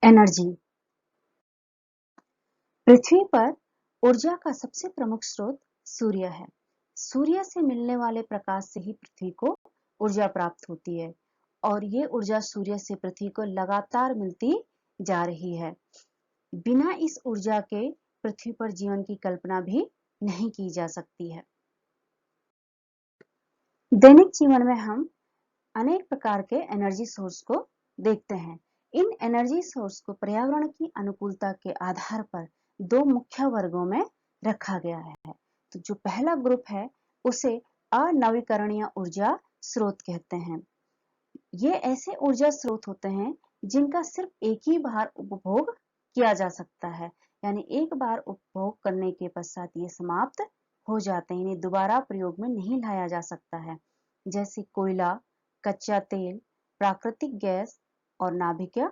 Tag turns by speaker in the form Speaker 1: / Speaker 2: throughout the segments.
Speaker 1: Energy. पृथ्वी पर ऊर्जा का सबसे प्रमुख स्रोत सूर्य है। सूर्य से मिलने वाले प्रकाश से ही पृथ्वी को ऊर्जा प्राप्त होती है और ये ऊर्जा सूर्य से पृथ्वी को लगातार मिलती जा रही है। बिना इस ऊर्जा के पृथ्वी पर जीवन की कल्पना भी नहीं की जा सकती है। दैनिक जीवन में हम अनेक प्रकार के एनर्जी सोर्स को देखते हैं। इन एनर्जी सोर्स को पर्यावरण की अनुकूलता के आधार पर दो मुख्य वर्गों में रखा गया है। तो जो पहला ग्रुप है उसे अनवीकरणीय ऊर्जा स्रोत कहते हैं। ये ऐसे ऊर्जा स्रोत होते हैं जिनका सिर्फ एक ही बार उपभोग किया जा सकता है, यानी एक बार उपभोग करने के पश्चात ये समाप्त हो जाते हैं, इन्हें दोबारा प्रयोग में नहीं लाया जा सकता है, जैसे कोयला, कच्चा तेल, प्राकृतिक गैस और नाभिकीय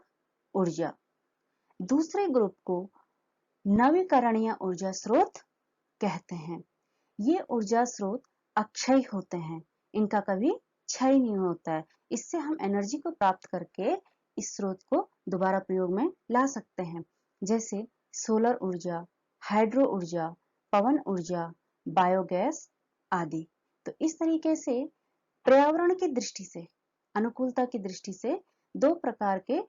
Speaker 1: ऊर्जा। दूसरे ग्रुप को नवीकरणीय ऊर्जा स्रोत कहते हैं। ये ऊर्जा स्रोत अक्षय होते हैं, इनका कभी क्षय नहीं होता है। इससे हम एनर्जी को प्राप्त करके इस स्रोत को दोबारा प्रयोग में ला सकते हैं, जैसे सोलर ऊर्जा, हाइड्रो ऊर्जा, पवन ऊर्जा, बायोगैस आदि। तो इस तरीके से पर्यावरण की दृष्टि से, अनुकूलता की दृष्टि से दो प्रकार के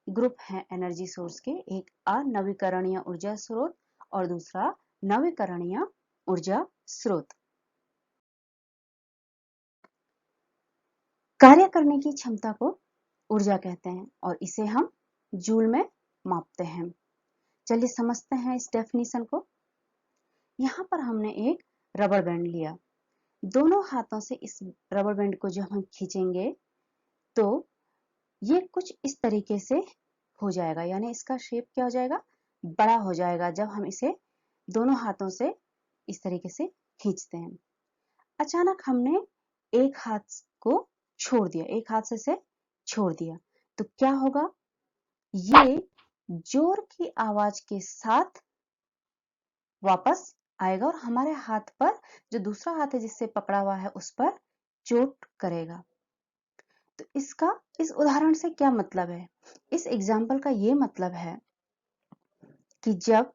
Speaker 1: ग्रुप हैं एनर्जी सोर्स के, एक अनवीकरणीय ऊर्जा स्रोत और दूसरा नवीकरणीय ऊर्जा स्रोत। कार्य करने की क्षमता को ऊर्जा कहते हैं और इसे हम जूल में मापते हैं। चलिए समझते हैं इस डेफिनेशन को। यहाँ पर हमने एक रबर बैंड लिया, दोनों हाथों से इस रबर बैंड को जब हम खींचेंगे तो ये कुछ इस तरीके से हो जाएगा, यानी इसका शेप क्या हो जाएगा, बड़ा हो जाएगा जब हम इसे दोनों हाथों से इस तरीके से खींचते हैं। अचानक हमने एक हाथ को छोड़ दिया, एक हाथ से इसे छोड़ दिया, तो क्या होगा, ये जोर की आवाज के साथ वापस आएगा और हमारे हाथ पर, जो दूसरा हाथ है जिससे पकड़ा हुआ है, उस पर चोट करेगा। तो इसका इस उदाहरण से क्या मतलब है? इस एग्जाम्पल का ये मतलब है कि जब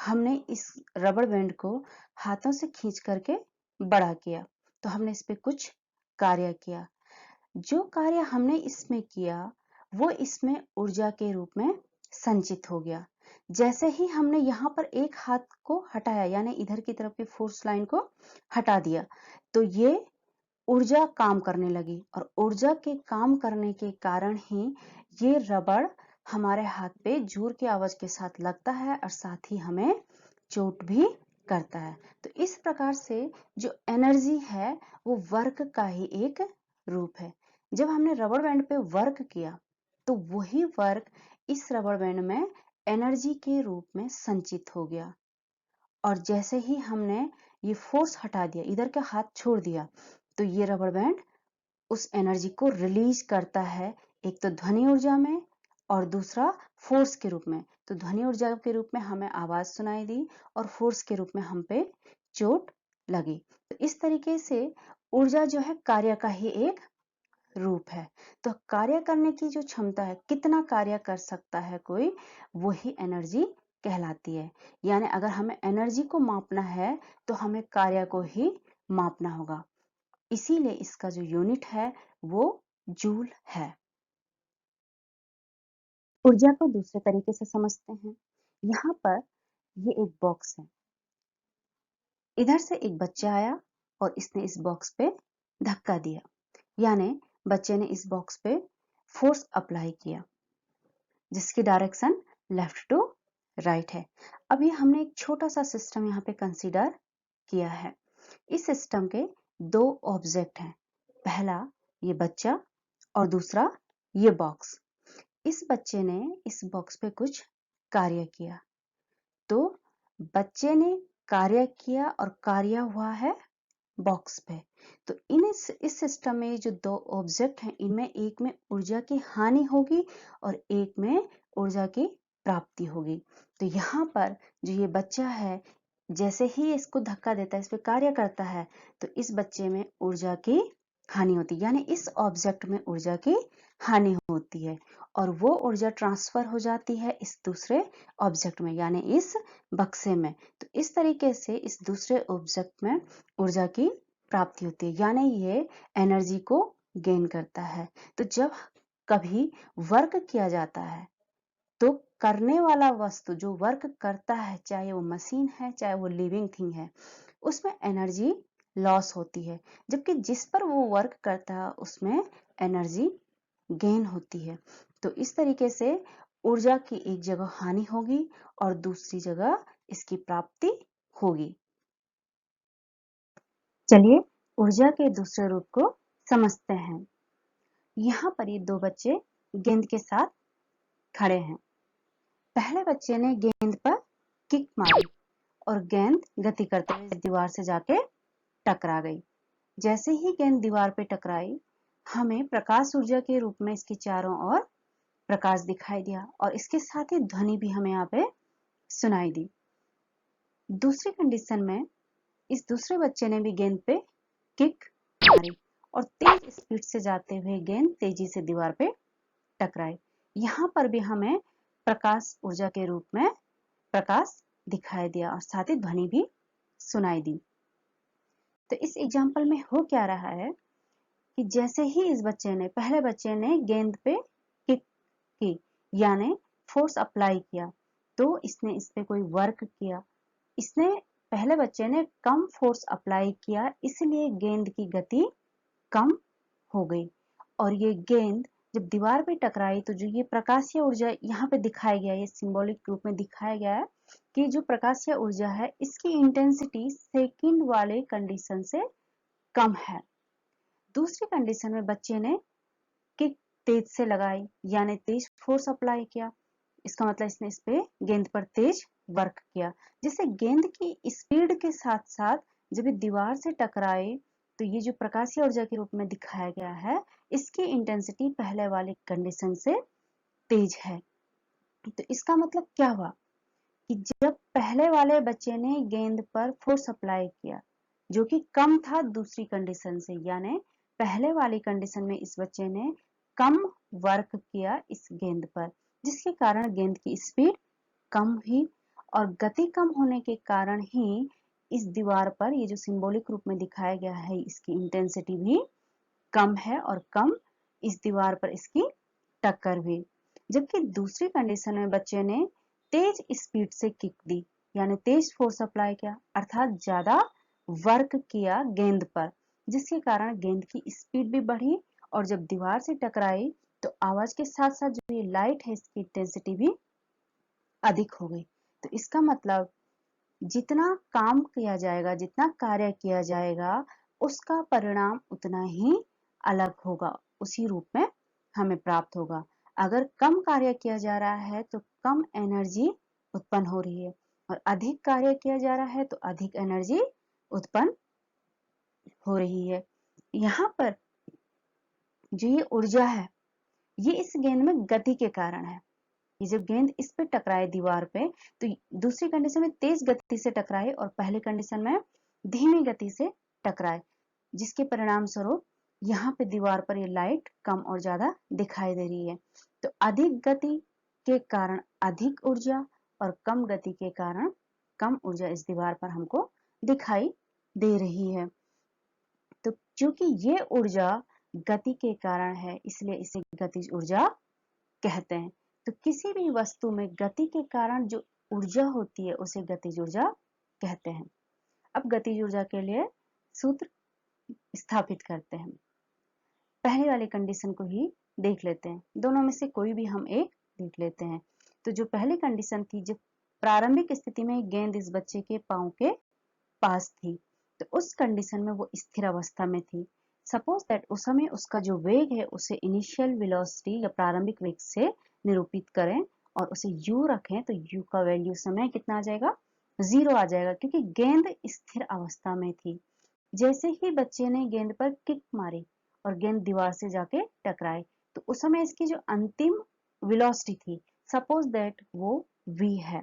Speaker 1: हमने इस रबर बैंड को हाथों से खींच करके बड़ा किया तो हमने इस पे कुछ कार्य किया। जो कार्य हमने इसमें किया वो इसमें ऊर्जा के रूप में संचित हो गया। जैसे ही हमने यहाँ पर एक हाथ को हटाया, यानी इधर की तरफ की फोर्स लाइन को हटा दिया, तो ये ऊर्जा काम करने लगी और ऊर्जा के काम करने के कारण ही ये रबड़ हमारे हाथ पे जोर की आवाज के साथ लगता है और साथ ही हमें चोट भी करता है। तो इस प्रकार से जो एनर्जी है वो वर्क का ही एक रूप है। जब हमने रबर बैंड पे वर्क किया तो वही वर्क इस रबर बैंड में एनर्जी के रूप में संचित हो गया और जैसे ही हमने ये फोर्स हटा दिया, इधर का हाथ छोड़ दिया, तो ये रबर बैंड उस एनर्जी को रिलीज करता है, एक तो ध्वनि ऊर्जा में और दूसरा फोर्स के रूप में। तो ध्वनि ऊर्जा के रूप में हमें आवाज सुनाई दी और फोर्स के रूप में हम पे चोट लगी। तो इस तरीके से ऊर्जा जो है कार्य का ही एक रूप है। तो कार्य करने की जो क्षमता है, कितना कार्य कर सकता है कोई, वही एनर्जी कहलाती है। यानी अगर हमें एनर्जी को मापना है तो हमें कार्य को ही मापना होगा, इसीलिए इसका जो यूनिट है वो जूल है। ऊर्जा को दूसरे तरीके से समझते हैं। यहाँ पर ये एक बॉक्स है, इधर से एक बच्चा आया और इसने इस बॉक्स पे धक्का दिया, यानी बच्चे ने इस बॉक्स पे फोर्स अप्लाई किया जिसकी डायरेक्शन लेफ्ट टू राइट है। अभी हमने एक छोटा सा सिस्टम यहाँ पे कंसीडर किया है। इस सिस्टम के दो ऑब्जेक्ट हैं, पहला ये बच्चा और दूसरा ये बॉक्स। इस बच्चे ने इस बॉक्स पे कुछ कार्य किया, तो बच्चे ने कार्य किया और कार्य हुआ है बॉक्स पे। तो इस सिस्टम में जो दो ऑब्जेक्ट हैं, इनमें एक में ऊर्जा की हानि होगी और एक में ऊर्जा की प्राप्ति होगी। तो यहाँ पर जो ये बच्चा है, जैसे ही इसको धक्का देता है, इस पे कार्य करता है, तो इस बच्चे में ऊर्जा की हानि होती है, यानी इस ऑब्जेक्ट में ऊर्जा की हानि होती है और वो ऊर्जा ट्रांसफर हो जाती है इस दूसरे ऑब्जेक्ट में, यानी इस बक्से में। तो इस तरीके से इस दूसरे ऑब्जेक्ट में ऊर्जा की प्राप्ति होती है, यानी ये एनर्जी को गेन करता है। तो जब कभी वर्क किया जाता है तो करने वाला वस्तु जो वर्क करता है, चाहे वो मशीन है चाहे वो लिविंग थिंग है, उसमें एनर्जी लॉस होती है, जबकि जिस पर वो वर्क करता है उसमें एनर्जी गेन होती है। तो इस तरीके से ऊर्जा की एक जगह हानि होगी और दूसरी जगह इसकी प्राप्ति होगी। चलिए ऊर्जा के दूसरे रूप को समझते हैं। यहाँ पर ये दो बच्चे गेंद के साथ खड़े हैं। पहले बच्चे ने गेंद पर किक मारी और गेंद गति करते हुए दीवार से जाके टकरा गई। जैसे ही गेंद दीवार पे टकराई, हमें प्रकाश ऊर्जा के रूप में इसके चारों ओर प्रकाश दिखाई दिया और इसके साथ ही ध्वनि भी हमें यहाँ पे सुनाई दी। दूसरी कंडीशन में इस दूसरे बच्चे ने भी गेंद पे किक मारी और तेज स्पीड से जाते हुए गेंद तेजी से दीवार पे टकराई। यहाँ पर भी हमें प्रकाश ऊर्जा के रूप में प्रकाश दिखाई दिया और साथ ही ध्वनि भी सुनाई दी। तो इस एग्जाम्पल में हो क्या रहा है कि जैसे ही इस बच्चे ने पहले बच्चे ने गेंद पे किक की, यानी फोर्स अप्लाई किया, तो इसने इस पे कोई वर्क किया। इसने पहले बच्चे ने कम फोर्स अप्लाई किया, इसलिए गेंद की गति कम हो गई और ये गेंद जब दीवार पे टकराई तो जो ये प्रकाशीय ऊर्जा यहाँ पे दिखाया गया है, ये सिंबॉलिक रूप में दिखाया गया है कि जो प्रकाशीय ऊर्जा है इसकी इंटेंसिटी सेकंड वाले कंडीशन से कम है। दूसरी कंडीशन में बच्चे ने किक तेज से लगाई, यानी तेज फोर्स अप्लाई किया। इसका मतलब इसने इस पे गेंद पर तेज वर्क किया, जिससे गेंद की स्पीड के साथ साथ जब ये दीवार से टकराए तो ये जो प्रकाशीय ऊर्जा के रूप में दिखाया गया है, इसकी इंटेंसिटी पहले वाली कंडीशन से तेज है। तो इसका मतलब क्या हुआ कि जब पहले वाले बच्चे ने गेंद पर फोर्स अप्लाई किया जो कि कम था दूसरी कंडीशन से, यानी पहले वाली कंडीशन में इस बच्चे ने कम वर्क किया इस गेंद पर, जिसके कारण गेंद की स्पीड कम हुई और गति कम होने के कारण ही इस दीवार पर ये जो सिंबॉलिक रूप में दिखाया गया है इसकी इंटेंसिटी भी कम है और कम इस दीवार पर इसकी टक्कर हुई। जबकि दूसरी कंडीशन में बच्चे ने तेज स्पीड से किक दी, यानी तेज फोर्स अप्लाई किया, अर्थात ज्यादा वर्क किया गेंद पर, जिसके कारण गेंद की स्पीड भी बढ़ी और जब दीवार से टकराई तो आवाज के साथ साथ जो ये लाइट है इसकी इंटेंसिटी भी अधिक हो गई। तो इसका मतलब जितना काम किया जाएगा, जितना कार्य किया जाएगा, उसका परिणाम उतना ही अलग होगा, उसी रूप में हमें प्राप्त होगा। अगर कम कार्य किया जा रहा है तो कम एनर्जी उत्पन्न हो रही है और अधिक कार्य किया जा रहा है तो अधिक एनर्जी उत्पन्न हो रही है। यहाँ पर जो ये ऊर्जा है ये इस गेंद में गति के कारण है। ये जब गेंद इस पे टकराए दीवार पे तो दूसरी कंडीशन में तेज गति से टकराए और पहली कंडीशन में धीमी गति से टकराए, जिसके परिणाम स्वरूप यहाँ पे दीवार पर ये लाइट कम और ज्यादा दिखाई दे रही है। तो अधिक गति के कारण अधिक ऊर्जा और कम गति के कारण कम ऊर्जा इस दीवार पर हमको दिखाई दे रही है। तो क्योंकि ये ऊर्जा गति के कारण है इसलिए इसे गतिज ऊर्जा कहते हैं। तो किसी भी वस्तु में गति के कारण जो ऊर्जा होती है उसे गतिज ऊर्जा कहते हैं। अब गतिज ऊर्जा के लिए सूत्र स्थापित करते हैं। पहले वाली कंडीशन को ही देख लेते हैं, दोनों में से कोई भी हम एक देख लेते हैं। तो जो पहली कंडीशन थी, जब प्रारंभिक स्थिति में गेंद इस बच्चे के पांव के पास थी तो उस कंडीशन में वो स्थिर अवस्था में थी। सपोज दैट उस समय उसका जो वेग है उसे इनिशियल वेलोसिटी या प्रारंभिक वेग से निरूपित करें और उसे u रखें तो u का वैल्यू समय कितना आ जाएगा, 0 आ जाएगा, क्योंकि गेंद स्थिर अवस्था में थी। जैसे ही बच्चे ने गेंद पर किक मारी और गेंद दीवार से जाके टकराई तो उस समय इसकी जो अंतिम वेलोसिटी थी, सपोज दैट वो v है,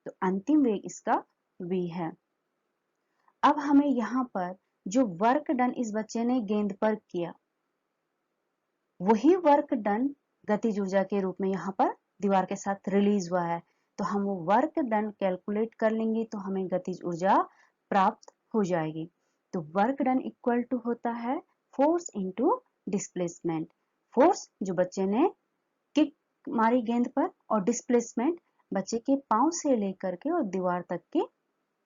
Speaker 1: तो अंतिम वेग इसका v है। अब हमें यहाँ पर जो वर्क डन इस बच्चे ने गेंद पर किया, वही वर्क डन गतिज ऊर्जा के रूप में यहाँ पर दीवार के साथ रिलीज हुआ है। तो हम वो वर्क डन कैलकुलेट कर लेंगे तो हमें गतिज ऊर्जा प्राप्त हो जाएगी। तो वर्क डन इक्वल टू होता है फोर्स इनटू डिस्प्लेसमेंट। फोर्स जो बच्चे ने किक मारी गेंद पर, और डिस्प्लेसमेंट बच्चे के पांव से लेकर के और दीवार तक की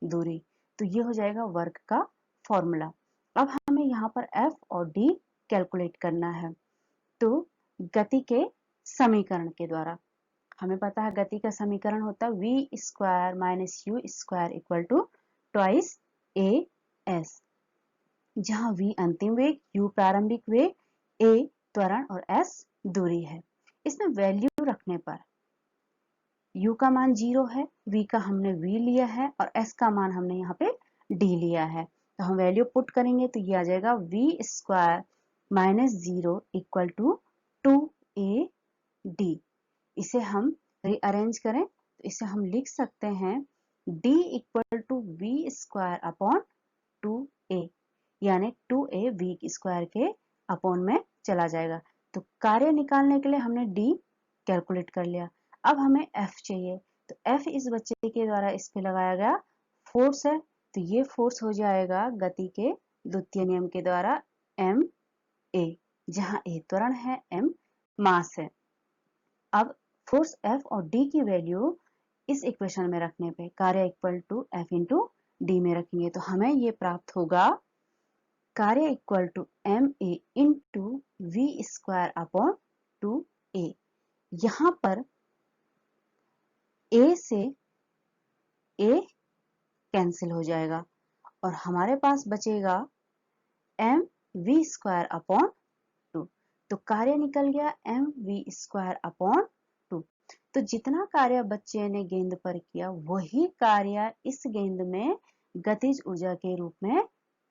Speaker 1: दूरी। तो ये हो जाएगा वर्क का फॉर्मूला। अब हमें यहाँ पर F और D कैलकुलेट करना है। तो गति के समीकरण के द्वारा हमें पता है गति का समीकरण होता है v square minus u square equal to twice a s, जहां v अंतिम वेग, u प्रारंभिक वेग, a त्वरण और s दूरी है। इसमें वैल्यू रखने पर u का मान 0 है, v का हमने v लिया है और s का मान हमने यहाँ पे d लिया है। तो हम वैल्यू पुट करेंगे तो ये आ जाएगा v square minus 0 equal to 2ad। इसे हम रीअरेंज करें तो इसे हम लिख सकते हैं d equal to v square upon 2a, यानी 2a v स्क्वायर के अपॉन में चला जाएगा। तो कार्य निकालने के लिए हमने d कैलकुलेट कर लिया। अब हमें F चाहिए, तो F इस बच्चे के द्वारा इस पे लगाया गया फोर्स है। तो ये फोर्स हो जाएगा गति के द्वितीय नियम के द्वारा m a, जहां a त्वरण है, m मास है। अब फोर्स F और D की वैल्यू इस इक्वेशन में रखने पे कार्य equal to F into D में रखेंगे तो हमें ये प्राप्त होगा कार्य equal to m a into v square upon 2a। यहाँ पर a से a कैंसिल हो जाएगा और हमारे पास बचेगा एम वी स्क्वायर अपॉन 2। तो कार्य निकल गया एम वी स्क्वायर अपॉन 2। तो जितना कार्य बच्चे ने गेंद पर किया वही कार्य इस गेंद में गतिज ऊर्जा के रूप में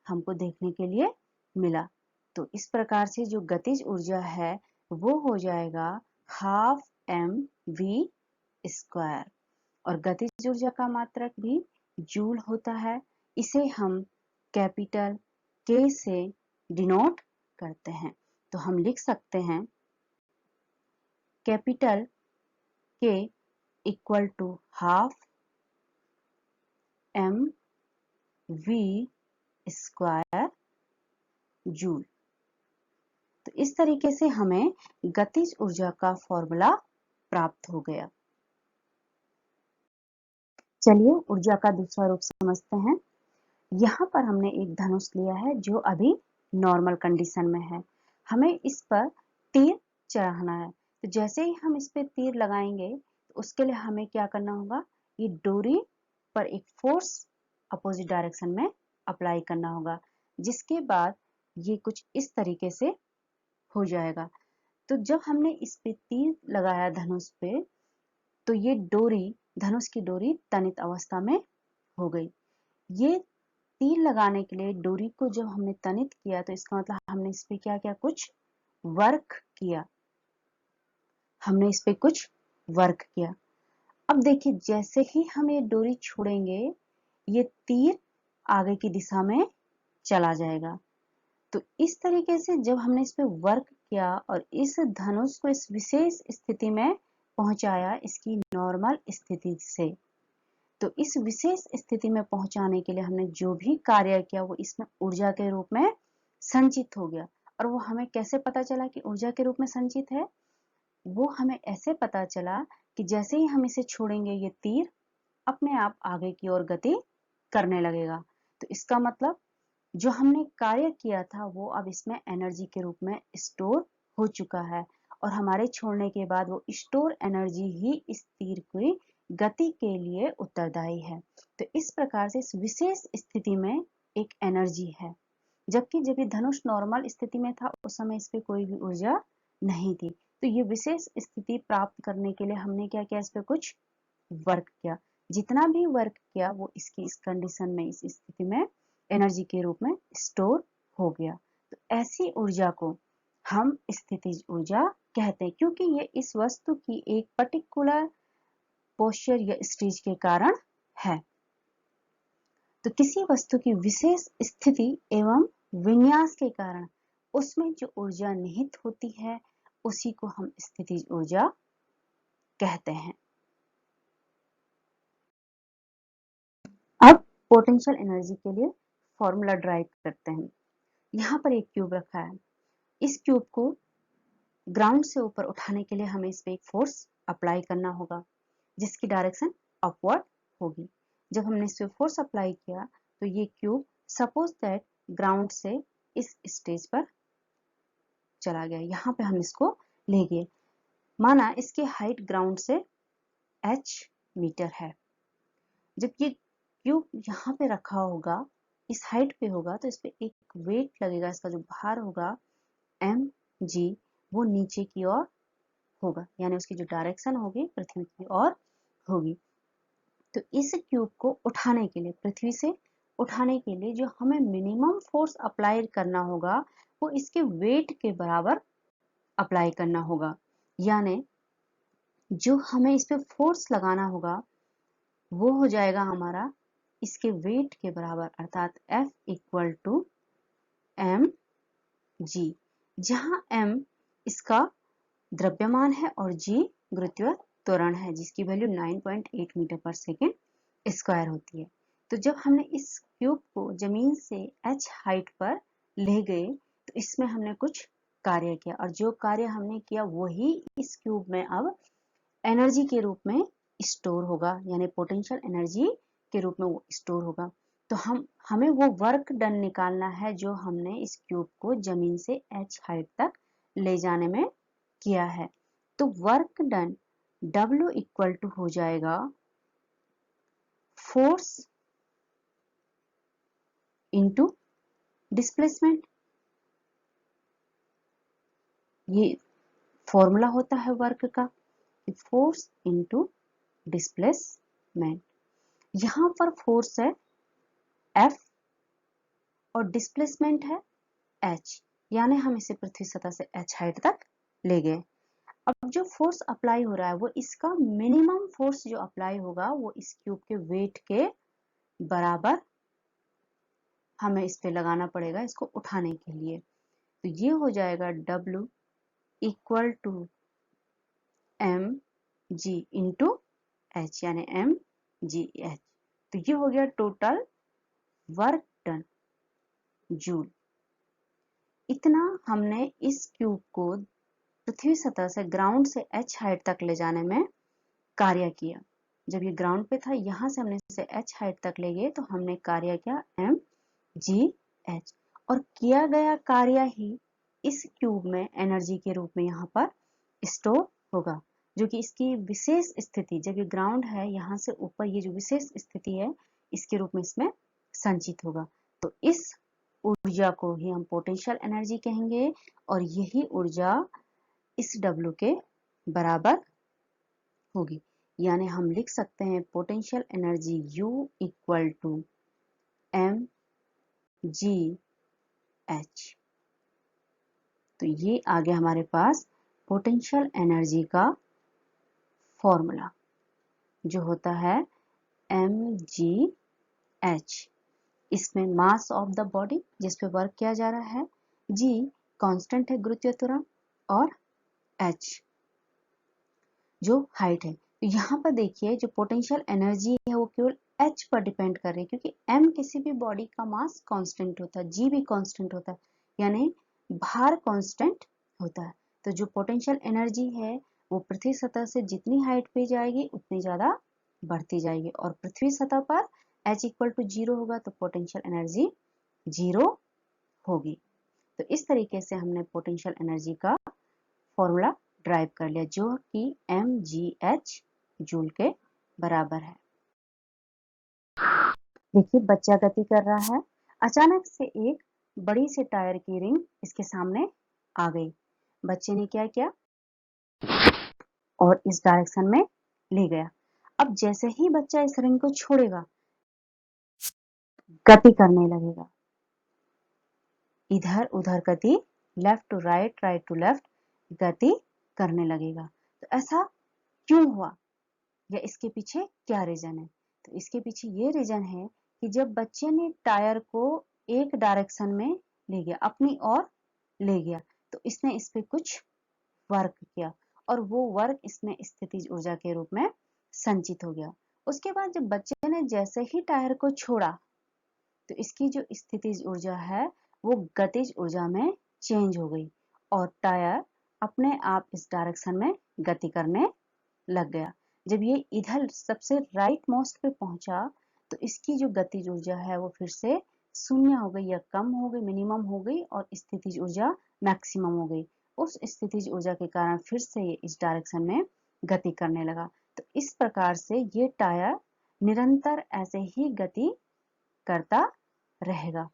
Speaker 1: हमको देखने के लिए मिला। तो इस प्रकार से जो गतिज ऊर्जा है वो हो जाएगा हाफ एम वी स्क्वायर, और गतिज ऊर्जा का मात्रक भी जूल होता है। इसे हम कैपिटल के से डिनोट करते हैं। तो हम लिख सकते हैं capital K equal to half m v square joule. तो इस तरीके से हमें गतिज ऊर्जा का फॉर्मूला प्राप्त हो गया। चलिए ऊर्जा का दूसरा रूप समझते हैं। यहाँ पर हमने एक धनुष लिया है जो अभी नॉर्मल कंडीशन में है। हमें इस पर तीर चढ़ाना है। तो जैसे ही हम इस पे तीर लगाएंगे तो उसके लिए हमें क्या करना होगा, ये डोरी पर एक फोर्स अपोजिट डायरेक्शन में अप्लाई करना होगा, जिसके बाद ये कुछ इस तरीके से हो जाएगा। तो जब हमने इस पे तीर लगाया धनुष पे, तो ये डोरी, धनुष की डोरी तनित अवस्था में हो गई। ये तीर लगाने के लिए डोरी को जब हमने तनित किया तो इसका मतलब हमने इस पे क्या किया, कुछ वर्क किया। हमने इस पे कुछ वर्क किया। अब देखिए जैसे ही हम ये डोरी छोड़ेंगे ये तीर आगे की दिशा में चला जाएगा। तो इस तरीके से जब हमने इस पे वर्क किया और इस धनुष को इस विशेष स्थिति में पहुंचाया इसकी नॉर्मल स्थिति से, तो इस विशेष स्थिति में पहुंचाने के लिए हमने जो भी कार्य किया वो इसमें ऊर्जा के रूप में संचित हो गया। और वो हमें कैसे पता चला कि ऊर्जा के रूप में संचित है, वो हमें ऐसे पता चला कि जैसे ही हम इसे छोड़ेंगे ये तीर अपने आप आगे की ओर गति करने लगेगा। तो इसका मतलब जो हमने कार्य किया था वो अब इसमें एनर्जी के रूप में स्टोर हो चुका है, और हमारे छोड़ने के बाद वो स्टोर एनर्जी ही इस तीर की गति के लिए उत्तरदायी है। तो इस प्रकार से इस विशेष स्थिति में एक एनर्जी है, जबकि जब ये धनुष नॉर्मल स्थिति में था उस समय इस पे कोई भी ऊर्जा नहीं थी। तो ये विशेष स्थिति प्राप्त करने के लिए हमने क्या किया, इस पे कुछ वर्क किया। जितना भी वर्क किया वो इसकी इस कंडीशन में, इस स्थिति में एनर्जी के रूप में स्टोर हो गया। तो ऐसी ऊर्जा को हम स्थितिज ऊर्जा कहते हैं, क्योंकि ये इस वस्तु की एक पर्टिकुलर पोस्चर या स्टेज के कारण है। तो किसी वस्तु की विशेष स्थिति एवं विन्यास के कारण उसमें जो ऊर्जा निहित होती है उसी को हम स्थितिज ऊर्जा कहते हैं। अब पोटेंशियल एनर्जी के लिए फॉर्मूला ड्राइव करते हैं। यहाँ पर एक क्यूब रखा है, इस क्यूब को ग्राउंड से ऊपर उठाने के लिए हमें इस पे एक फोर्स अप्लाई करना होगा जिसकी डायरेक्शन अपवर्ड होगी। जब हमने इस पे फोर्स अप्लाई किया तो ये क्यूब सपोज दैट ग्राउंड से इस स्टेज पर चला गया, यहाँ पे हम इसको ले गए, माना इसकी हाइट ग्राउंड से h मीटर है। जब ये क्यूब यहाँ पे रखा होगा, इस हाइट पे होगा, तो इस पे एक वेट लगेगा, इसका जो भार होगा mg, वो नीचे की ओर होगा, यानी उसकी जो डायरेक्शन होगी पृथ्वी की ओर होगी। तो इस क्यूब को उठाने के लिए, पृथ्वी से उठाने के लिए जो हमें मिनिमम फोर्स अप्लाई करना होगा वो इसके वेट के बराबर अप्लाई करना होगा, यानी जो हमें इस पे फोर्स लगाना होगा वो हो जाएगा हमारा इसके वेट के बराबर, अर्थात F इक्वल टू mg, जहां m इसका द्रव्यमान है और g गुरुत्वीय त्वरण है जिसकी वैल्यू 9.8 मीटर पर सेकेंड स्क्वायर होती है। तो जब हमने इस क्यूब को जमीन से h हाइट पर ले गए तो इसमें हमने कुछ कार्य किया और जो कार्य हमने किया वही इस क्यूब में अब एनर्जी के रूप में स्टोर होगा, यानी पोटेंशियल एनर्जी के रूप में वो स्टोर होगा। तो हमें वो वर्क डन निकालना है जो हमने इस क्यूब को जमीन से h हाइट तक ले जाने में किया है। तो work done W equal to हो जाएगा फोर्स इंटू डिस्प्लेसमेंट। ये फॉर्मूला होता है वर्क का, फोर्स इंटू डिस्प्लेसमेंट। यहां पर फोर्स है F और डिस्प्लेसमेंट है h, यानी हम इसे पृथ्वी सतह से h हाइट तक ले गए। अब जो फोर्स अप्लाई हो रहा है वो इसका मिनिमम फोर्स जो अप्लाई होगा वो इस क्यूब के वेट के बराबर हमें इस पे लगाना पड़ेगा इसको उठाने के लिए। तो ये हो जाएगा W equal to mg into h, यानी mgh। तो ये हो गया टोटल वर्क डन जूल। इतना हमने इस क्यूब को पृथ्वी सतह से ग्राउंड से h हाइट तक ले जाने में कार्य किया। जब ये ग्राउंड पे था, यहां से हमने इसे h हाइट तक ले गए तो हमने कार्य किया mgh, और किया गया कार्य ही इस क्यूब में एनर्जी के रूप में यहाँ पर स्टोर होगा, जो कि इसकी विशेष स्थिति, जब ये ग्राउंड है यहाँ से ऊपर ये जो विशेष स्थिति है इसके रूप में इसमें संचित होगा। तो इस ऊर्जा को ही हम पोटेंशियल एनर्जी कहेंगे और यही ऊर्जा इस W के बराबर होगी, यानी हम लिख सकते हैं potential energy U equal to mgh। तो ये आ गया हमारे पास पोटेंशियल एनर्जी का फॉर्मूला जो होता है mgh। इसमें मास ऑफ द बॉडी जिस पे वर्क किया जा रहा है, g कांस्टेंट है गुरुत्वीय त्वरण, और h जो हाइट है। तो यहाँ पर देखिए जो पोटेंशियल एनर्जी है वो केवल h पर डिपेंड कर रही है, क्योंकि m किसी भी बॉडी का मास कांस्टेंट होता है, g भी कांस्टेंट होता है, यानी भार कांस्टेंट होता है। तो जो पोटेंशियल एनर्जी है वो पृथ्वी सतह से जितनी हाइट पे जाएगी उतनी ज्यादा बढ़ती जाएगी, और पृथ्वी सतह पर h इक्वल टू 0 होगा तो पोटेंशियल एनर्जी 0 होगी। तो इस तरीके से हमने पोटेंशियल एनर्जी का फॉर्मूला ड्राइव कर लिया जो कि mgh जूल के बराबर है। देखिए बच्चा गति कर रहा है, अचानक से एक बड़ी से टायर की रिंग इसके सामने आ गई। बच्चे ने क्या किया और इस डायरेक्शन में ले गया। अब जैसे ही बच्चा इस रिंग को छोड़ेगा गति करने लगेगा, इधर उधर गति, left to right, right to left गति करने लगेगा। तो ऐसा क्यों हुआ या इसके पीछे क्या रीजन है? तो इसके पीछे ये रीजन है कि जब बच्चे ने टायर को एक डायरेक्शन में ले गया, अपनी ओर ले गया, तो इसने इस पे कुछ वर्क किया और वो वर्क इसमें स्थितिज ऊर्जा के रूप में संचित हो गया। उसके बाद जब बच्चे ने जैसे ही टायर को छोड़ा तो इसकी जो स्थितिज ऊर्जा है वो गतिज ऊर्जा में चेंज हो गई और टायर अपने आप इस डायरेक्शन में गति करने लग गया। जब ये इधर सबसे राइट मोस्ट पे पहुंचा तो इसकी जो गतिज ऊर्जा है वो फिर से शून्य हो गई या कम हो गई, मिनिमम हो गई और स्थितिज ऊर्जा मैक्सिमम हो गई। उस स्थितिज ऊर्जा के कारण फिर से ये इस डायरेक्शन में गति करने लगा। तो इस प्रकार से ये टायर निरंतर ऐसे ही गति करता रहेगा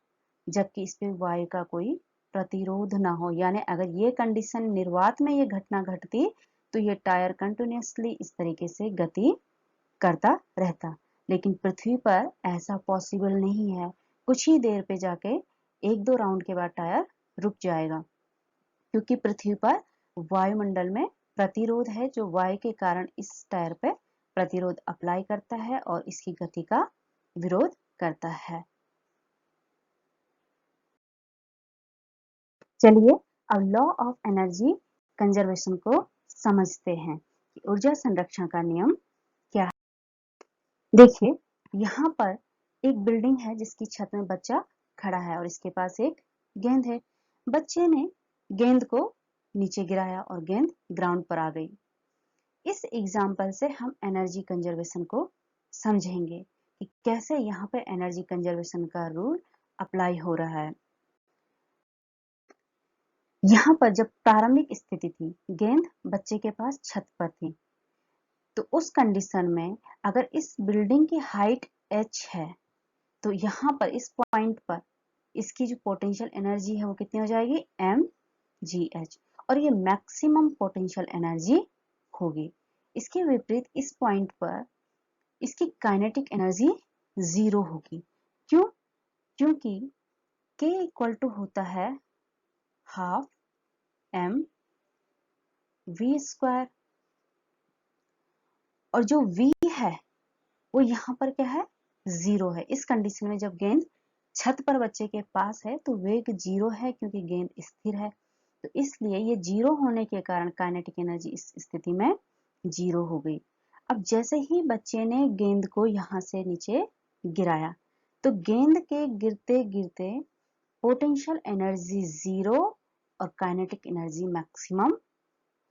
Speaker 1: जबकि इस पे वायु का कोई प्रतिरोध ना हो। यानी अगर ये कंडीशन निर्वात में ये घटना घटती तो ये टायर कंटिन्यूसली इस तरीके से गति करता रहता, लेकिन पृथ्वी पर ऐसा पॉसिबल नहीं है। कुछ ही देर पे जाके एक दो राउंड के बाद टायर रुक जाएगा क्योंकि पृथ्वी पर वायुमंडल में प्रतिरोध है जो वायु के कारण इस टायर पे प्रतिरोध अप्लाई करता है और इसकी गति का विरोध करता है। चलिए अब लॉ ऑफ एनर्जी कंजर्वेशन को समझते हैं कि ऊर्जा संरक्षण का नियम क्या है। देखिए यहाँ पर एक बिल्डिंग है जिसकी छत में बच्चा खड़ा है और इसके पास एक गेंद है। बच्चे ने गेंद को नीचे गिराया और गेंद ग्राउंड पर आ गई। इस एग्जाम्पल से हम एनर्जी कंजर्वेशन को समझेंगे कि कैसे यहाँ पे एनर्जी कंजर्वेशन का रूल अप्लाई हो रहा है। यहाँ पर जब प्रारंभिक स्थिति थी, गेंद बच्चे के पास छत पर थी, तो उस कंडीशन में अगर इस बिल्डिंग की हाइट h है तो यहाँ पर इस पॉइंट पर इसकी जो पोटेंशियल एनर्जी है वो कितनी हो जाएगी mgh और ये मैक्सिमम पोटेंशियल एनर्जी होगी। इसके विपरीत इस पॉइंट पर इसकी काइनेटिक एनर्जी 0 होगी। क्यों? क्योंकि k इक्वल टू होता है हाफ m v स्क्वायर और जो v है वो यहाँ पर क्या है 0 है। इस कंडीशन में जब गेंद छत पर बच्चे के पास है तो वेग 0 है क्योंकि गेंद स्थिर है, तो इसलिए ये 0 होने के कारण काइनेटिक एनर्जी इस स्थिति में 0 हो गई। अब जैसे ही बच्चे ने गेंद को यहाँ से नीचे गिराया तो गेंद के गिरते गिरते पोटेंशियल एनर्जी 0 और काइनेटिक एनर्जी मैक्सिमम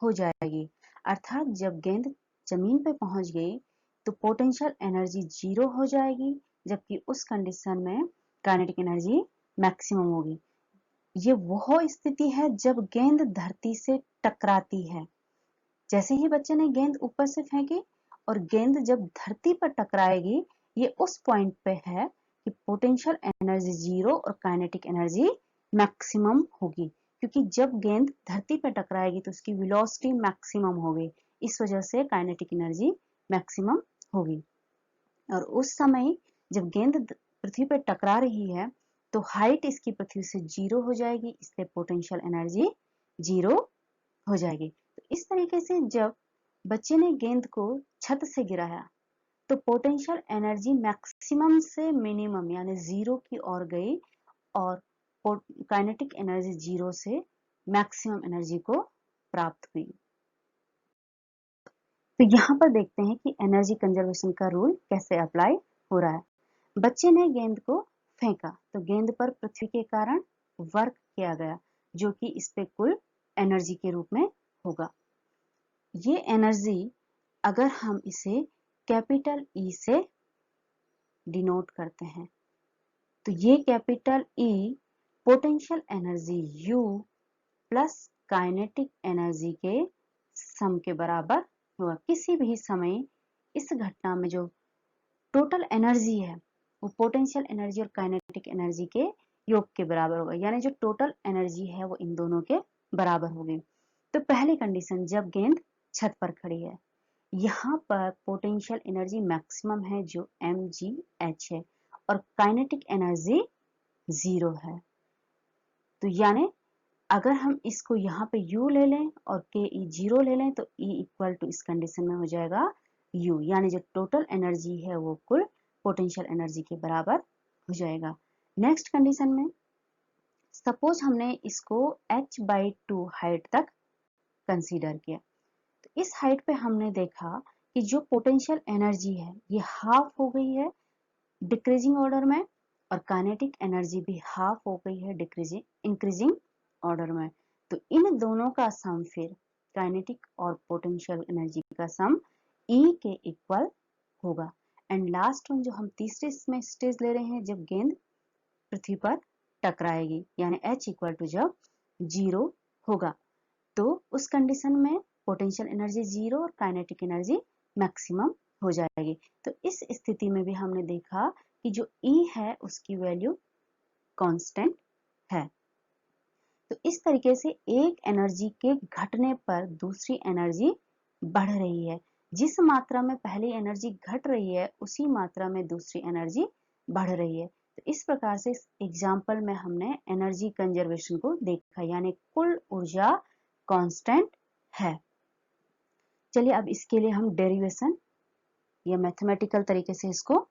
Speaker 1: हो जाएगी। अर्थात जब गेंद जमीन पे पहुंच गई तो पोटेंशियल एनर्जी 0 हो जाएगी जबकि उस कंडीशन में काइनेटिक एनर्जी मैक्सिमम होगी। ये वो स्थिति है जब गेंद धरती से टकराती है। जैसे ही बच्चे ने गेंद ऊपर से फेंकी और गेंद जब धरती पर टकराएगी, ये उस पॉइंट पे है कि पोटेंशियल एनर्जी 0 और काइनेटिक एनर्जी मैक्सिमम होगी क्योंकि जब गेंद धरती पर टकराएगी तो उसकी वेलोसिटी मैक्सिमम होगी, इस वजह से काइनेटिक एनर्जी मैक्सिमम होगी। और उस समय जब गेंद पृथ्वी पर टकरा रही है तो हाइट इसकी पृथ्वी से 0 हो जाएगी, इसलिए पोटेंशियल एनर्जी 0 हो जाएगी। तो इस तरीके से जब बच्चे ने गेंद को छत से गिराया तो पोटेंशियल एनर्जी मैक्सिमम से मिनिमम यानी 0 की ओर गई और काइनेटिक एनर्जी 0 से मैक्सिमम एनर्जी को प्राप्त हुई। तो यहाँ पर देखते हैं कि एनर्जी कंजर्वेशन का रूल कैसे अप्लाई हो रहा है। बच्चे ने गेंद को फेंका तो गेंद पर पृथ्वी के कारण वर्क किया गया जो कि इस पे कुल एनर्जी के रूप में होगा। ये एनर्जी अगर हम इसे कैपिटल ई से डिनोट करते हैं तो ये capital E potential energy U plus kinetic energy के सम के बराबर होगा। किसी भी समय इस घटना में जो टोटल एनर्जी है वो पोटेंशियल एनर्जी और काइनेटिक एनर्जी के योग के बराबर होगा, यानी जो टोटल एनर्जी है वो इन दोनों के बराबर होगी। तो पहली कंडीशन जब गेंद छत पर खड़ी है, यहाँ पर पोटेंशियल एनर्जी मैक्सिमम है जो mgh है और काइनेटिक एनर्जी 0 है। तो यानी अगर हम इसको यहाँ पे U ले लें और के ई 0 ले लें तो E इक्वल टू इस कंडीशन में हो जाएगा U, यानी जो टोटल एनर्जी है वो कुल पोटेंशियल एनर्जी के बराबर हो जाएगा। नेक्स्ट कंडीशन में सपोज हमने इसको h/2 हाइट तक कंसीडर किया, तो इस हाइट पे हमने देखा कि जो पोटेंशियल एनर्जी है ये हाफ हो गई है डिक्रीजिंग ऑर्डर में, और काइनेटिक एनर्जी भी हाफ हो गई है इंक्रीजिंग ऑर्डर में। तो इन दोनों का सम फिर काइनेटिक और पोटेंशियल एनर्जी का सम E के इक्वल होगा। एंड लास्ट वन जो हम तीसरे में स्टेज ले रहे हैं, जब गेंद पृथ्वी पर टकराएगी, यानी H इक्वल टू जब 0 होगा, तो उस कंडीशन में पोटेंशियल एनर्जी 0 और काइनेटिक एनर्जी मैक्सिमम हो जाएगी। तो इस स्थिति में भी हमने देखा कि जो E है उसकी वैल्यू कांस्टेंट है। तो इस तरीके से एक एनर्जी के घटने पर दूसरी एनर्जी बढ़ रही है। जिस मात्रा में पहली एनर्जी घट रही है उसी मात्रा में दूसरी एनर्जी बढ़ रही है। तो इस प्रकार से इस एग्जाम्पल में हमने एनर्जी कंजर्वेशन को देखा, यानी कुल ऊर्जा कांस्टेंट है। चलिए अब इसके लिए हम डेरिवेशन या मैथमेटिकल तरीके से इसको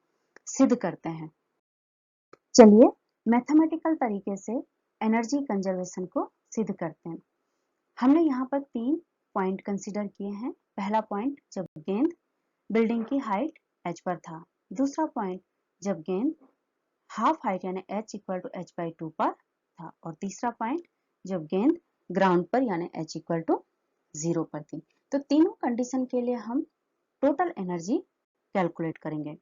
Speaker 1: सिद्ध करते हैं। चलिए मैथमेटिकल तरीके से एनर्जी कंजर्वेशन को सिद्ध करते हैं। हमने यहाँ पर 3 पॉइंट कंसीडर किए हैं। पहला पॉइंट जब गेंद बिल्डिंग की हाइट h पर था, दूसरा पॉइंट जब गेंद हाफ हाइट यानी h इक्वल टू h/2 पर था, और तीसरा पॉइंट जब गेंद ग्राउंड पर यानी h इक्वल टू 0 पर थी। तो तीनों कंडीशन के लिए हम टोटल एनर्जी कैलकुलेट करेंगे।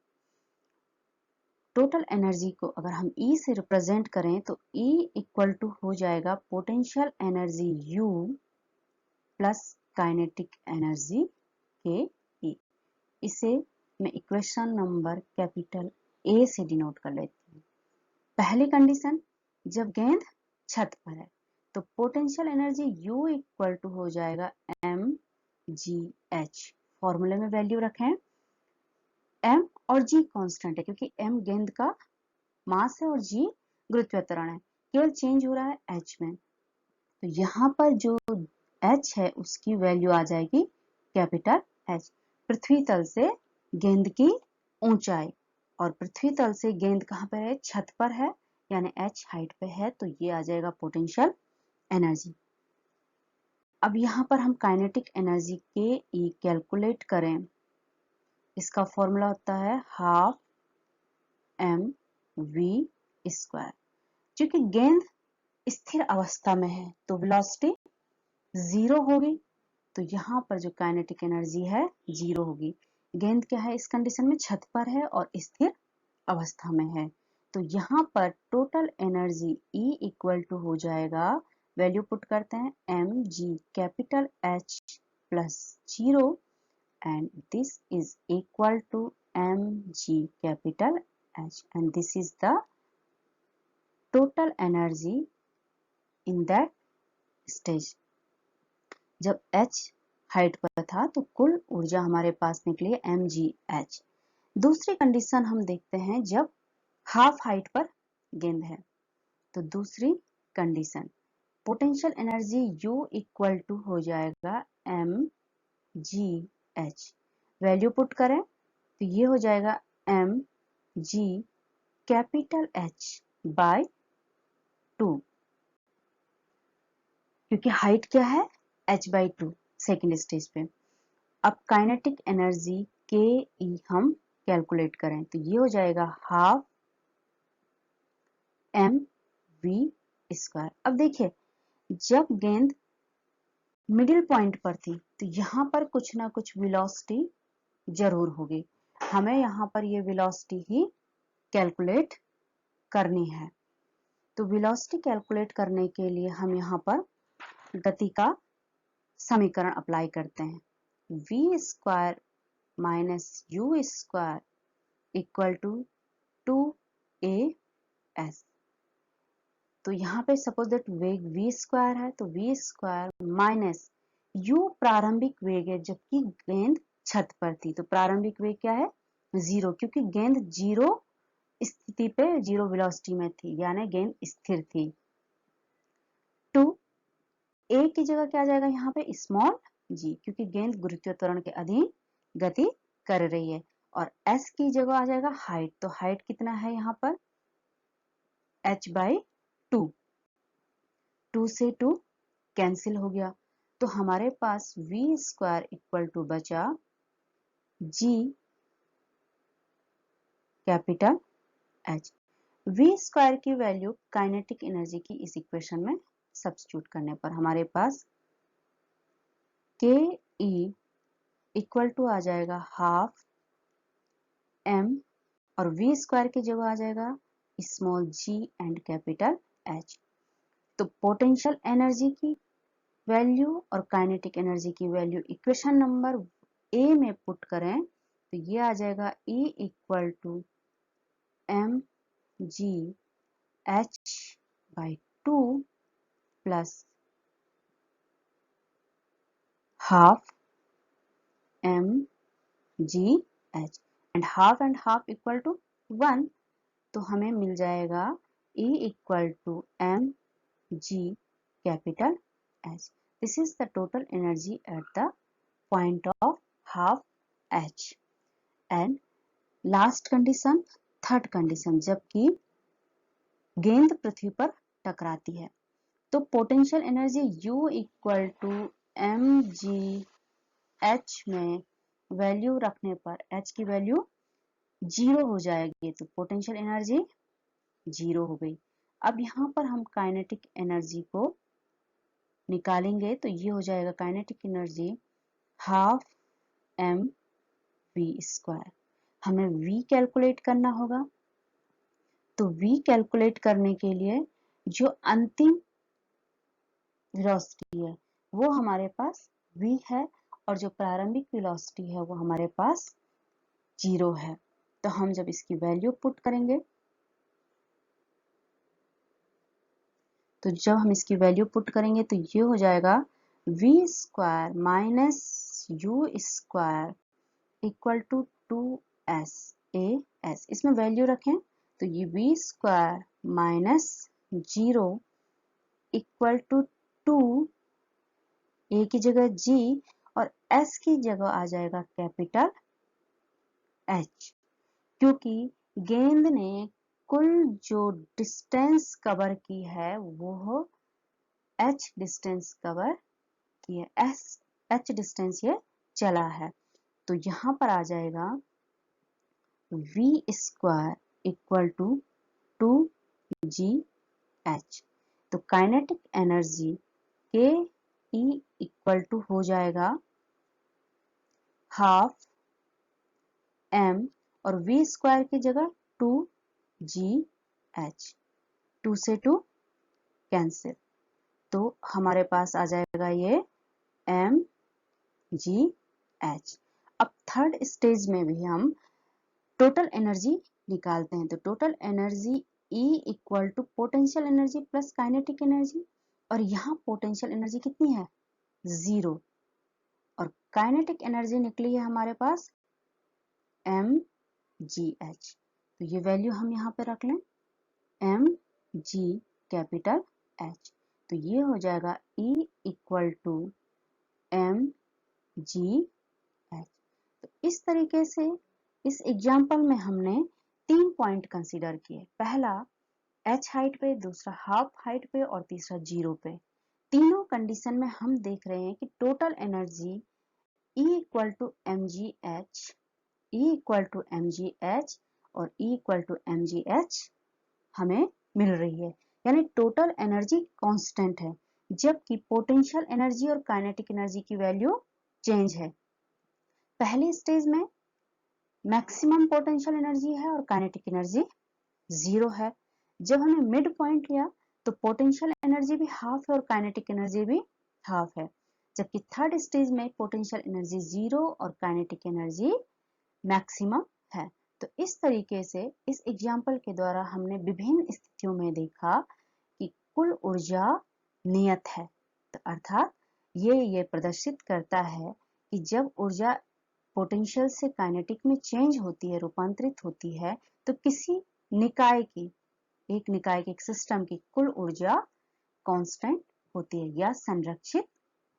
Speaker 1: टोटल एनर्जी को अगर हम E से रिप्रेजेंट करें तो E इक्वल टू हो जाएगा potential energy U plus kinetic energy के E। इसे मैं इक्वेशन नंबर कैपिटल A से डिनोट कर लेती हूँ। पहली कंडीशन जब गेंद छत पर है तो potential energy U equal to हो जाएगा mgh। फॉर्मूले में वैल्यू रखें, m और g कांस्टेंट है क्योंकि m गेंद का मास है और g गुरुत्वीय त्वरण है, केवल चेंज हो रहा है h में। तो यहाँ पर जो h है उसकी वैल्यू आ जाएगी कैपिटल H। पृथ्वी तल से गेंद की ऊंचाई, और पृथ्वी तल से गेंद कहाँ पर है, छत पर है, यानी h हाइट पे है, तो ये आ जाएगा पोटेंशियल एनर्जी। अब यहाँ पर हम काइनेटिक एनर्जी के E कैलकुलेट करें, इसका फॉर्मूला होता है हाफ mv²। क्योंकि गेंद स्थिर अवस्था में है तो वेलोसिटी 0 होगी, तो यहाँ पर जो काइनेटिक एनर्जी है 0 होगी। गेंद क्या है इस कंडीशन में, छत पर है और स्थिर अवस्था में है, तो यहाँ पर total energy E equal to हो जाएगा, वैल्यू पुट करते हैं mg capital H plus 0 and this is equal to mg capital H and this is the total energy in that stage। जब h हाइट पर था तो कुल ऊर्जा हमारे पास निकली mgh। दूसरी कंडीशन हम देखते हैं जब हाफ हाइट पर गेंद है, तो दूसरी condition potential energy U equal to हो जाएगा mgh। वैल्यू पुट करें तो ये हो जाएगा mg कैपिटल H बाय 2, क्योंकि हाइट क्या है h/2 सेकेंड स्टेज पे। अब काइनेटिक एनर्जी के E हम कैलकुलेट करें तो ये हो जाएगा हाफ mv²। अब देखिए जब गेंद मिडिल पॉइंट पर थी तो यहाँ पर कुछ ना कुछ वेलोसिटी जरूर होगी, हमें यहाँ पर ये वेलोसिटी ही कैलकुलेट करनी है। तो वेलोसिटी कैलकुलेट करने के लिए हम यहाँ पर गति का समीकरण अप्लाई करते हैं, v² minus u² equal to 2as। तो यहाँ पे सपोज दैट वेग v² है तो v² माइनस u प्रारंभिक वेग है जबकि गेंद छत पर थी, तो प्रारंभिक वेग क्या है 0, क्योंकि गेंद 0 स्थिति पे 0 वेलोसिटी में थी, यानी गेंद स्थिर थी। 2 a की जगह क्या आ जाएगा यहाँ पे स्मॉल g, क्योंकि गेंद गुरुत्वीय त्वरण के अधीन गति कर रही है, और s की जगह आ जाएगा हाइट। तो हाइट कितना है यहाँ पर h/2। 2 से 2 कैंसिल हो गया, तो हमारे पास v² इक्वल टू बचा g कैपिटल H। v² की वैल्यू काइनेटिक एनर्जी की इस इक्वेशन में सब्स्टिट्यूट करने पर हमारे पास के ई इक्वल टू आ जाएगा हाफ m और v² की जगह आ जाएगा small g and capital H। तो पोटेंशियल एनर्जी की वैल्यू और काइनेटिक एनर्जी की वैल्यू इक्वेशन नंबर ए में पुट करें तो ये आ जाएगा E equal to mg h/2 plus half mg h and half equal to 1, तो हमें मिल जाएगा E equal to mg capital H। This is the total energy at the point of half h। And last condition, third condition, जबकि गेंद पृथ्वी पर टकराती है तो potential energy U equal to mg h में वैल्यू रखने पर h की वैल्यू 0 हो जाएगी, तो पोटेंशियल एनर्जी 0 हो गई। अब यहाँ पर हम काइनेटिक एनर्जी को निकालेंगे तो ये हो जाएगा काइनेटिक एनर्जी हाफ mv²। हमें v कैलकुलेट करना होगा, तो v कैलकुलेट करने के लिए जो अंतिम वेलोसिटी है वो हमारे पास v है और जो प्रारंभिक वेलोसिटी है वो हमारे पास 0 है। तो हम जब इसकी वैल्यू पुट करेंगे तो ये हो जाएगा v² minus u² equal to 2s as। इसमें वैल्यू रखें तो ये v² minus 0 equal to 2, a की जगह g और s की जगह आ जाएगा कैपिटल H, क्योंकि गेंद ने कुल जो डिस्टेंस कवर की है वो h डिस्टेंस कवर की है, h डिस्टेंस ये चला है। तो यहाँ पर आ जाएगा v² इक्वल टू 2gh। तो काइनेटिक एनर्जी के E इक्वल टू हो जाएगा हाफ m और v² की जगह 2gh। 2 से 2 कैंसिल, तो हमारे पास आ जाएगा ये mgh। अब थर्ड स्टेज में भी हम टोटल एनर्जी निकालते हैं, तो total energy E equal to potential energy plus kinetic energy, और यहाँ पोटेंशियल एनर्जी कितनी है 0 और काइनेटिक एनर्जी निकली है हमारे पास mgh। तो ये वैल्यू हम यहाँ पे रख लें mg कैपिटल H। तो ये हो जाएगा E इक्वल टू mgh। तो इस तरीके से इस एग्जाम्पल में हमने 3 पॉइंट कंसीडर किए, पहला h हाइट पे, दूसरा हाफ हाइट पे और तीसरा 0 पे। तीनों कंडीशन में हम देख रहे हैं कि total energy E equal to mgh, E equal to mgh और E इक्वल टू mgh हमें मिल रही है, यानी टोटल एनर्जी कांस्टेंट है, जबकि पोटेंशियल एनर्जी और काइनेटिक एनर्जी की वैल्यू चेंज है। पहले स्टेज में मैक्सिमम पोटेंशियल एनर्जी है और काइनेटिक एनर्जी 0 है। जब हमने मिड पॉइंट लिया तो पोटेंशियल एनर्जी भी हाफ है और काइनेटिक एनर्जी भी हाफ है, जबकि थर्ड स्टेज में पोटेंशियल एनर्जी 0 और काइनेटिक एनर्जी मैक्सिमम है। तो इस तरीके से इस एग्जाम्पल के द्वारा हमने विभिन्न स्थितियों में देखा कि कुल ऊर्जा नियत है, तो अर्थात ये प्रदर्शित करता है कि जब ऊर्जा पोटेंशियल से काइनेटिक में चेंज होती है, रूपांतरित होती है, तो किसी निकाय की, एक निकाय के, एक सिस्टम की कुल ऊर्जा कांस्टेंट होती है या संरक्षित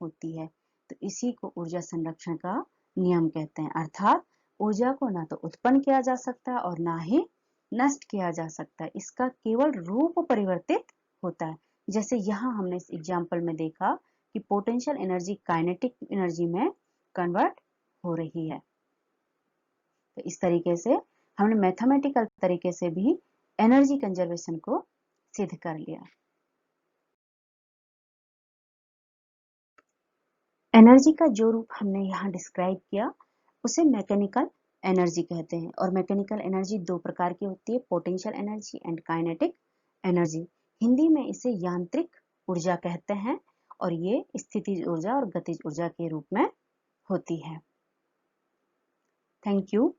Speaker 1: होती है। तो इसी को ऊर्जा संरक्षण का नियम कहते हैं, अर्थात ऊर्जा को ना तो उत्पन्न किया जा सकता है और ना ही नष्ट किया जा सकता है, इसका केवल रूप परिवर्तित होता है। जैसे यहाँ हमने इस एग्जाम्पल में देखा कि पोटेंशियल एनर्जी काइनेटिक एनर्जी में कन्वर्ट हो रही है। तो इस तरीके से हमने मैथमेटिकल तरीके से भी एनर्जी कंजर्वेशन को सिद्ध कर लिया। एनर्जी का जो रूप हमने यहाँ डिस्क्राइब किया उसे मैकेनिकल एनर्जी कहते हैं। और मैकेनिकल एनर्जी दो प्रकार की होती है, potential energy and kinetic energy. Hindi में इसे यांत्रिक ऊर्जा कहते हैं और ये स्थितिज ऊर्जा और गतिज ऊर्जा के रूप में होती है। Thank you.